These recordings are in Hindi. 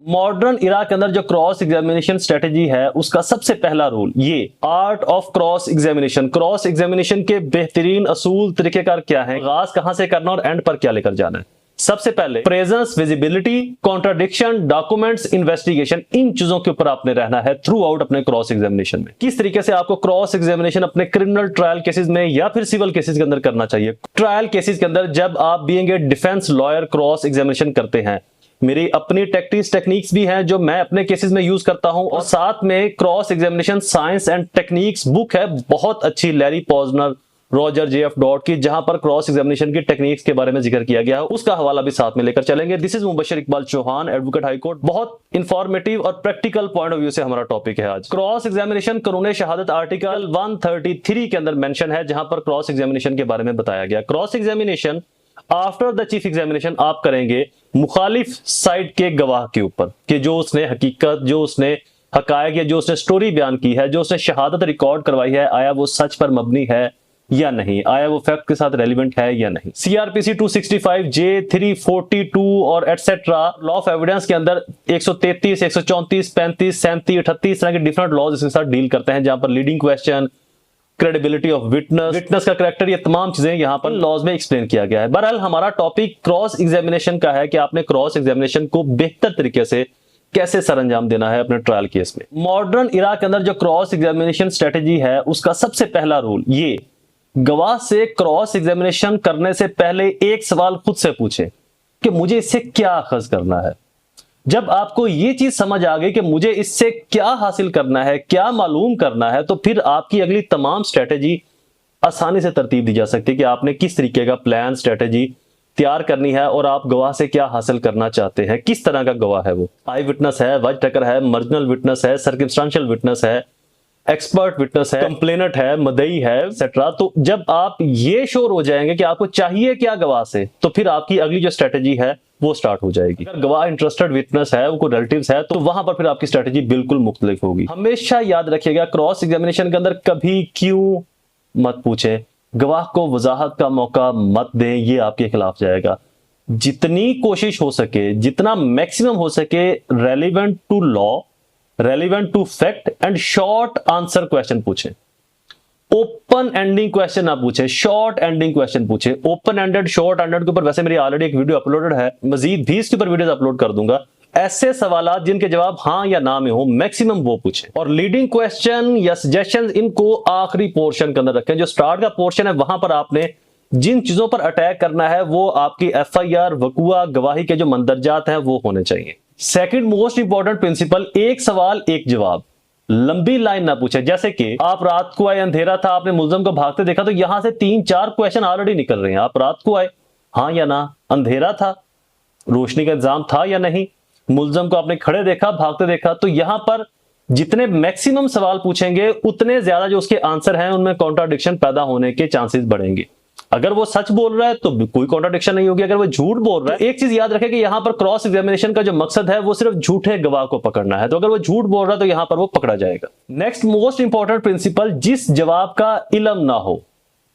मॉडर्न इरा के अंदर जो क्रॉस एग्जामिनेशन स्ट्रेटेजी है उसका सबसे पहला रूल ये आर्ट ऑफ क्रॉस एग्जामिनेशन के बेहतरीन असूल तरीकेकार क्या है, आगाज कहां से करना और एंड पर क्या लेकर जाना है। सबसे पहले presence, visibility, contradiction, documents, investigation, इन चीजों के ऊपर आपने रहना है थ्रू आउट अपने क्रॉस एग्जामिनेशन में। किस तरीके से आपको क्रॉस एग्जामिनेशन अपने क्रिमिनल ट्रायल केसेस में या फिर सिविल केसेस के अंदर करना चाहिए। ट्रायल केसेस के अंदर जब आप being a defence lawyer cross examination करते हैं, मेरी अपनी टेक्निक्स भी हैं जो मैं अपने केसेस में यूज करता हूं, और साथ में cross examination science and techniques book है बहुत अच्छी, लैरी पॉजनर, रॉजर JF डॉट की, जहां पर क्रॉस एग्जामिनेशन की टेक्निक्स के बारे में जिक्र किया गया है, उसका हवाला भी साथ में लेकर चलेंगे। This is Mubashar Iqbal Chauhan, advocate high court. बहुत इंफॉर्मेटिव और प्रैक्टिकल पॉइंट ऑफ व्यू से हमारा टॉपिक है आज। क्रॉस एग्जामिनेशन कानून शहादत आर्टिकल 133 के अंदर मेंशन है, जहां पर क्रॉस एग्जामिनेशन के बारे में बताया गया। Cross examination after the chief examination आप करेंगे मुखालिफ साइड के गवाह के ऊपर, कि जो उसने हकीकत, जो उसने हकायक या जो उसने स्टोरी बयान की है, जो उसने शहादत रिकॉर्ड करवाई है, आया वो सच पर मबनी है या नहीं, आया वो फैक्ट के साथ रेलिवेंट है या नहीं। CRPC 265 J342 और एटसेट्रा लॉ ऑफ एविडेंस के अंदर 133, 134, 35, 37, 38 तरह के डिफरेंट लॉज इसके साथ डील करते हैं, जहां पर leading question, credibility of witness का करेक्टर, ये तमाम चीजें यहां पर लॉज में एक्सप्लेन किया गया है। बहरहाल हमारा टॉपिक क्रॉस एग्जामिनेशन का है कि आपने क्रॉस एग्जामिनेशन को बेहतर तरीके से कैसे सरंजाम देना है अपने ट्रायल केस में। मॉडर्न इरा के अंदर जो क्रॉस एग्जामिनेशन स्ट्रेटेजी है उसका सबसे पहला रूल ये, गवाह से क्रॉस एग्जामिनेशन करने से पहले एक सवाल खुद से पूछे कि मुझे इससे क्या अखज करना है। जब आपको ये चीज समझ आ गई कि मुझे इससे क्या हासिल करना है, क्या मालूम करना है, तो फिर आपकी अगली तमाम स्ट्रेटेजी आसानी से तरतीब दी जा सकती है कि आपने किस तरीके का प्लान, स्ट्रेटेजी तैयार करनी है और आप गवाह से क्या हासिल करना चाहते हैं, किस तरह का गवाह है वो। आई विटनेस है, वाइट टेकर है, मार्जिनल विटनेस है, सर्कमस्टेंशियल विटनेस है, एक्सपर्ट विटनेस है, कंप्लेनेंट है, मदई है, एक्सेट्रा। तो जब आप ये श्योर हो जाएंगे कि आपको चाहिए क्या गवाह से, तो फिर आपकी अगली जो स्ट्रेटेजी है वो स्टार्ट हो जाएगी। अगर गवाह इंटरेस्टेड विटनेस है, वो रिलेटिव्स है, तो वहां पर फिर आपकी स्ट्रेटेजी बिल्कुल मुख्तलिफ होगी। हमेशा याद रखिएगा क्रॉस एग्जामिनेशन के अंदर कभी क्यों मत पूछे, गवाह को वजाहत का मौका मत दें, ये आपके खिलाफ जाएगा। जितनी कोशिश हो सके, जितना मैक्सिमम हो सके, relevant to law, relevant to fact and short answer question पूछे। ओपन एंडिंग क्वेश्चन ना पूछे, शॉर्ट एंडिंग क्वेश्चन पूछे। ओपन एंडेड, शॉर्ट एंडेड के ऊपर वैसे मेरी ऑलरेडी एक वीडियो अपलोडेड है, मजीद भी इसके ऊपर वीडियोस अपलोड कर दूंगा। ऐसे सवाल जिनके जवाब हां या ना में हो, मैक्सिमम वो पूछे। और लीडिंग क्वेश्चन या सजेशन, इनको आखिरी पोर्शन के अंदर रखें। जो स्टार्ट का पोर्शन है वहां पर आपने जिन चीजों पर अटैक करना है वो आपकी FIR, वकुआ, गवाही के जो मंदरजात हैं वो होने चाहिए। सेकंड मोस्ट इंपॉर्टेंट प्रिंसिपल, एक सवाल एक जवाब, लंबी लाइन ना पूछे। जैसे कि आप रात को आए, अंधेरा था, आपने मुलजम को भागते देखा, तो यहां से 3-4 क्वेश्चन ऑलरेडी निकल रहे हैं। आप रात को आए, हां या ना, अंधेरा था, रोशनी का इंतजाम था या नहीं, मुलजम को आपने खड़े देखा, भागते देखा, तो यहां पर जितने मैक्सिमम सवाल पूछेंगे उतने ज्यादा जो उसके आंसर हैं उनमें कॉन्ट्राडिक्शन पैदा होने के चांसेस बढ़ेंगे। अगर वो सच बोल रहा है तो कोई कॉन्ट्राडिक्शन नहीं होगी, अगर वो झूठ बोल रहा है। एक चीज याद रखें कि यहां पर क्रॉस एग्जामिनेशन का जो मकसद है वो सिर्फ झूठे गवाह को पकड़ना है, तो अगर वो झूठ बोल रहा है तो यहां पर वो पकड़ा जाएगा। नेक्स्ट मोस्ट इंपॉर्टेंट प्रिंसिपल, जिस जवाब का इल्म ना हो,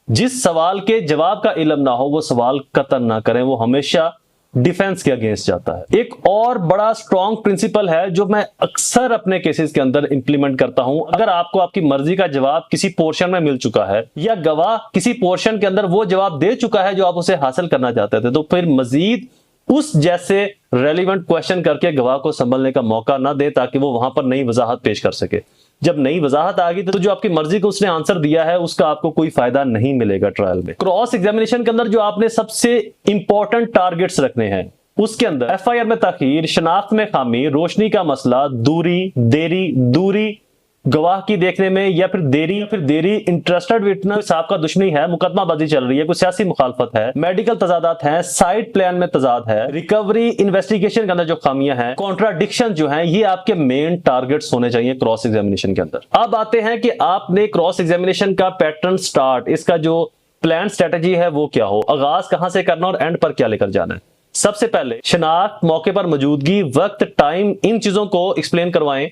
जिस सवाल के जवाब का इल्म ना हो, वो सवाल कतई ना करें, वो हमेशा डिफेंस के अगेंस्ट जाता है। एक और बड़ा स्ट्रॉन्ग प्रिंसिपल है जो मैं अक्सर अपने केसेस के अंदर इंप्लीमेंट करता हूं। अगर आपको आपकी मर्जी का जवाब किसी पोर्शन में मिल चुका है या गवाह किसी पोर्शन के अंदर वो जवाब दे चुका है जो आप उसे हासिल करना चाहते थे, तो फिर मजीद उस जैसे रेलिवेंट क्वेश्चन करके गवाह को संभलने का मौका ना दे, ताकि वो वहां पर नई वजाहत पेश कर सके। जब नई वजाहत आ गई तो जो आपकी मर्जी को उसने आंसर दिया है उसका आपको कोई फायदा नहीं मिलेगा ट्रायल में। क्रॉस एग्जामिनेशन के अंदर जो आपने सबसे इंपॉर्टेंट टारगेट्स रखने हैं, उसके अंदर FIR में ताखीर, शनाख्त में खामी, रोशनी का मसला, दूरी गवाह की देखने में, या फिर देरी, इंटरेस्टेड विटनेस, आपका दुश्मनी है, मुकदमाबाजी चल रही है, कोई सियासी मुखालफत है, मेडिकल तजादात हैं, साइड प्लान में तजाद है, रिकवरी इन्वेस्टिगेशन के अंदर जो खामियां हैं, कॉन्ट्राडिक्शन जो हैं, ये आपके मेन टारगेट्स होने चाहिए क्रॉस एग्जामिनेशन के अंदर। अब आते हैं कि आपने क्रॉस एग्जामिनेशन का पैटर्न स्टार्ट, इसका जो प्लान स्ट्रेटेजी है वो क्या हो, आगाज कहां से करना और एंड पर क्या लेकर जाना है। सबसे पहले शनाख्त, मौके पर मौजूदगी, वक्त, टाइम, इन चीजों को एक्सप्लेन करवाएं,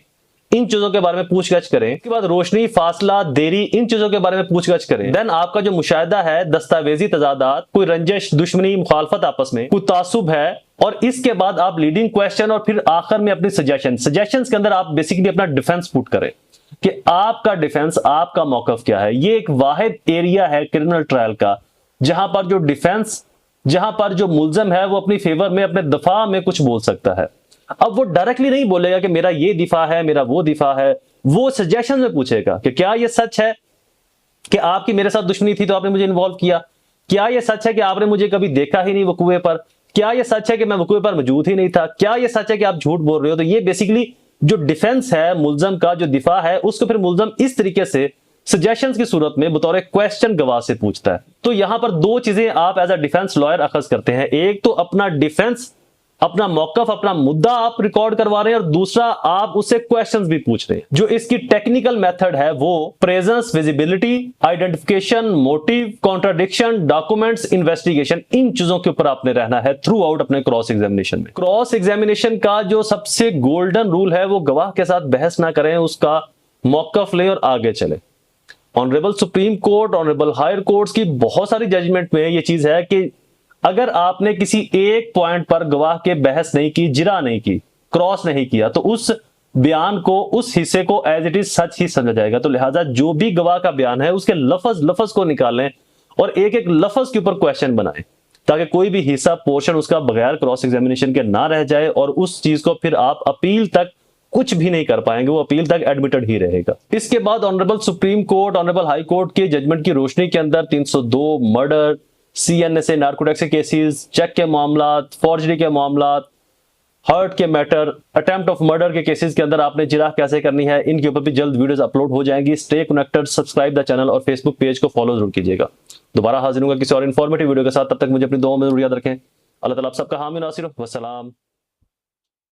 इन चीजों के बारे में पूछगछ करें। इसके बाद रोशनी, फासला, देरी, इन चीजों के बारे में पूछगछ करें। देन आपका जो मुशाहिदा है, दस्तावेजी तजादात, कोई रंजिश, दुश्मनी, मुखालफत आपस में, कोई तासुब है, और इसके बाद आप लीडिंग क्वेश्चन और फिर आखिर में अपनी सजेशंस के अंदर आप बेसिकली अपना डिफेंस पुट करें कि आपका डिफेंस, आपका मौकफ क्या है। ये एक वाहिद एरिया है क्रिमिनल ट्रायल का जहां पर जो डिफेंस, जहां पर जो मुल्जम है वो अपनी फेवर में, अपने दफा में कुछ बोल सकता है। अब वो डायरेक्टली नहीं बोलेगा कि मेरा ये दिफा है, मेरा वो दिफा है, वो सजेशन में पूछेगा कि क्या ये सच है कि आपकी मेरे साथ दुश्मनी थी तो आपने मुझे इन्वॉल्व किया, क्या ये सच है कि आपने मुझे कभी देखा ही नहीं वकूए पर, क्या ये सच है कि मैं वकूए पर मौजूद ही नहीं था, क्या ये सच है कि आप झूठ बोल रहे हो। तो ये बेसिकली जो डिफेंस है, मुल्जम का जो दिफा है, उसको फिर मुल्जम इस तरीके से सजेशंस की सूरत में बतौर क्वेश्चन गवाह से पूछता है। तो यहां पर दो चीजें आप एज अ डिफेंस लॉयर अखज करते हैं, एक तो अपना डिफेंस, अपना मौकफ, अपना मुद्दा आप रिकॉर्ड करवा रहे हैं, और दूसरा आप उससे क्वेश्चंस भी पूछ रहे हैं। जो इसकी टेक्निकल मेथड है वो presence, visibility, identification, motive, contradiction, documents, investigation, इन चीजों के ऊपर आपने रहना है थ्रू आउट अपने क्रॉस एग्जामिनेशन में। क्रॉस एग्जामिनेशन का जो सबसे गोल्डन रूल है वो गवाह के साथ बहस ना करें, उसका मौकफ लें और आगे चले। Honourable supreme court, honourable higher courts की बहुत सारी जजमेंट में ये चीज है कि अगर आपने किसी एक पॉइंट पर गवाह के बहस नहीं की, जिरा नहीं की, क्रॉस नहीं किया, तो उस बयान को, उस हिस्से को एज इट इज सच ही समझा जाएगा। तो लिहाजा जो भी गवाह का बयान है उसके लफ्ज लफ्ज को निकालें और एक एक लफ्ज के ऊपर क्वेश्चन बनाएं ताकि कोई भी हिस्सा, पोर्शन उसका बगैर क्रॉस एग्जामिनेशन के ना रह जाए और उस चीज को फिर आप अपील तक कुछ भी नहीं कर पाएंगे, वो अपील तक एडमिटेड ही रहेगा। इसके बाद honourable supreme court, honourable high court के जजमेंट की रोशनी के अंदर 302 मर्डर, CNSA नार्कोटिक्स के केसेस, चेक के मामला, फॉर्जरी के मामला, हर्ट के मैटर, अटेम्प्ट ऑफ मर्डर के केसेस के अंदर आपने जिरा कैसे करनी है, इनके ऊपर भी जल्द वीडियोस अपलोड हो जाएंगी। Stay connected, subscribe the channel और फेसबुक पेज को फॉलो जरूर कीजिएगा। दोबारा हाजिर होगा किसी और इन्फॉर्मेटिव वीडियो के साथ, तब तक मुझे अपनी दुआओं में जरूर याद रखें। अल्लाह ताला आप सबका हामी नासिर। वस्सलाम।